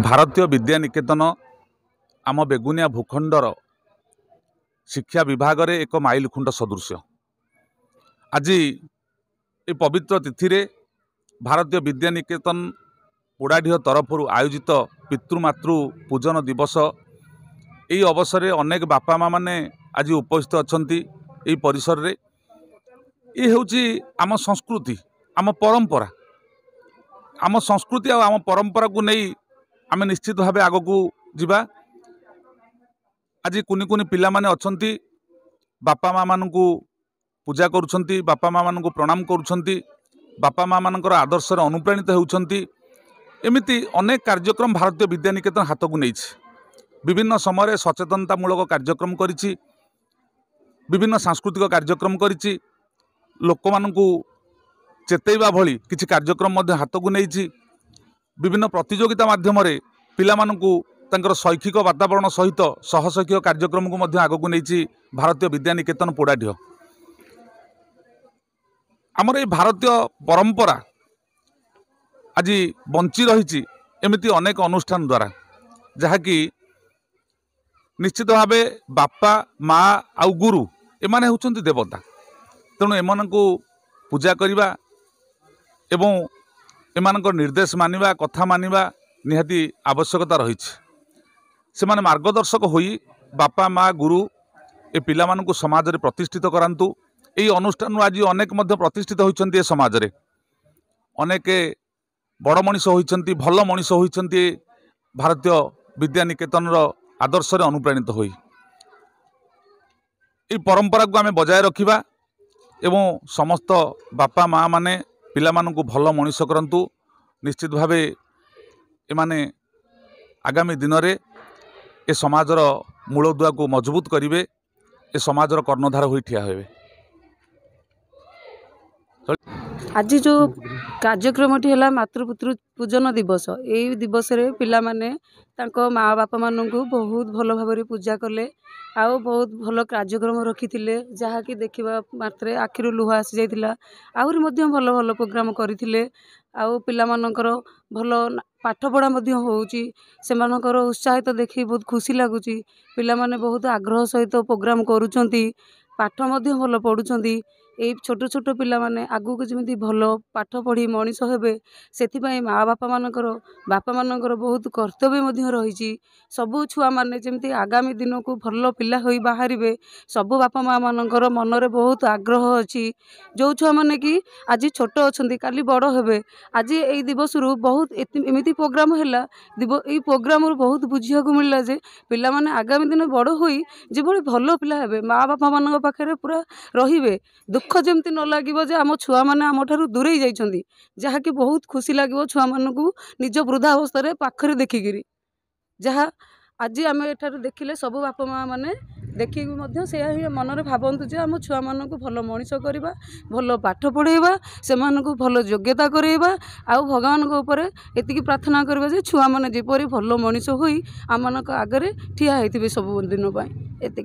भारतीय विद्या निकेतन आम बेगुनिया भूखंडर शिक्षा विभाग रे एक माइल खुंट सदृश। आज ये पवित्र तिथि रे भारतीय विद्या निकेतन पोड़ाढ़ी तरफ आयोजित पितृमातृ पूजन दिवस यही अवसर में अनेक बापा माँ मैंने आज उपस्थित अच्छा परिसर रे। ये हूँ आम संस्कृति आम परंपरा आम संस्कृति आम परंपरा को नहीं आम निश्चित भाव आग को जीवा। आज कुनि कुनि पिला माने अछंती बापा माँ मान को पूजा करुछंती, बापा माँ मान को प्रणाम करुछंती, बापा माँ मानकर आदर्श अनुप्राणित होउछंती। एमिति अनेक कार्यक्रम भारतीय विद्या निकेतन हाथ को नहीं विभिन्न समय सचेतनतामूलक कार्यक्रम करिछि, विभिन्न सांस्कृतिक कार्यक्रम करिछि, लोक मानकु चेतैबा भली किछि कार्यक्रम मध्य हाथ को नहीं विभिन्न प्रतियोगिता माध्यम पिला मानकु तांकर शैक्षिक वातावरण सहित सहशैक्षिक कार्यक्रम को मध्य आगक नहीं भारतीय विद्या निकेतन पोड़ाढ़ी। आमर ये भारतीय परंपरा आज बंची रही एमती अनेक अनुष्ठान द्वारा जहाँकि निश्चित भाव बापा माँ आउ गुरु एमाने होउछंती देवता। तेणु एमानंकु पूजा करिबा एवं एमानंकर निर्देश मानिबा कथा मानिबा निहाती आवश्यकता रही। से माने मार्गदर्शक होई बापा माँ गुरु ए पिला मानकु समाज रे प्रतिष्ठित करांतु। एई अनुष्ठान आज अनेक मध्य प्रतिष्ठित होइछंती ए समाज रे, अनेक बड़ मनीष होइछंती, भल मनीष होइछंती भारतीय विद्या निकेतन रो आदर्श रे अनुप्राणित होई। ए परंपरा को आमे बजाय रखिबा एवं समस्त बापा माँ माने पिला मानकु भल मनीष करंतु। निश्चित भावे एमाने आगामी दिन रे ए समाजर मूलदुआ को मजबूत करिवे, ए समाजर कर्णधार होई ठिया हेबे। आज जो कार्यक्रम है मातृपुत्र पूजन दिवस, यही दिवस रे पिला माने तांको माँ बापा मानू बहुत भल भाव पूजा कले आउ बहुत भल कार्यक्रम रखी जहाँकि देखा मात्रे आखिर लुह आसी जाइतिला। आहुरी मध्य भल भल प्रोग्राम करथिले आउ पिला मानकर भल पाठ पढ़ा मध्य होउची। सेमानकर उत्साहित देखि बहुत खुशी लगुची। पिला माने बहुत आग्रह सहित प्रोग्राम करूचंती, पाठ मध्य भल पढ़ुचंती। ये छोट छोट पिला माने आगु को जमी भल पाठ पढ़ी मनीष हेबे से माँ बापा मानकर बापा मानकर बहुत कर्तव्य मध्य रही। सबू छुआ माने जमी आगामी दिन को भल पिला होई बाहरिबे सबू बापा माँ मानकर मन रे बहुत आग्रह अच्छी। जो छुआ माने कि आज छोट अच्छी काली बड़ हेबे, आज यही दिवस रु बहुत एमती प्रोग्राम है प्रोग्राम रु बहुत बुझिया को मिलला जे पिला माने आगामी दिन बड़ होई जिभली भल पिला हेबे माँ बापा मान पाखे पूरा रहिबे। दुख जमती न लगे जे आम छुआ मैंने आम ठार दूरे जाइछंती, जहाँकि बहुत खुशी लगे छुआ मानू निज वृद्धावस्था पाखरे देखिकी जहाँ आज आम एठार देखिले सबू बापा माँ मैंने देखिक से मन में भावतु जे आम छुआ मानू भल मनीष करवा, भल पाठ पढ़ेबा, से भल योग्यता करवा आउ भगवान एतिकी प्रार्थना करवा जे छुआ मैंने जेपरी भल मनीष होई आम आगे ठिया होइथिबे सब दिन।